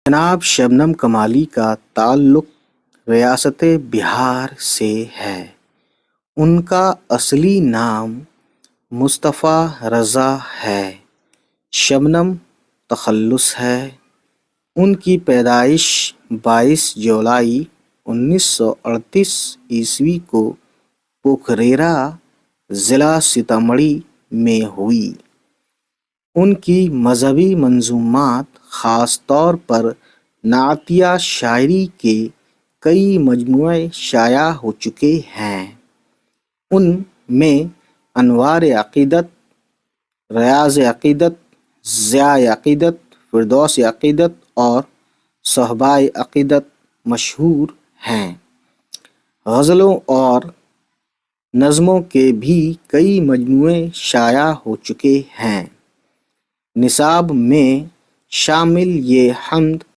جناب شبنم کمالی کا تعلق ریاست بہار سے ہے۔ ان کا اصلی نام مصطفیٰ رضا ہے۔ شبنم تخلص ہے۔ ان کی پیدائش 22 جولائی 1938 عیسوی کو پوکھریرا، ضلع سیتامڑھی میں ہوئی۔ ان کی مذہبی منظومات خاص طور پر نعتیہ شاعری کے کئی مجموعے شائع ہو چکے ہیں۔ ان میں انوار عقیدت، ریاض عقیدت، ضیاء عقیدت، فردوس عقیدت اور صحبۂ عقیدت مشہور ہیں۔ غزلوں اور نظموں کے بھی کئی مجموعے شائع ہو چکے ہیں۔ نصاب میں شامل یہ حمد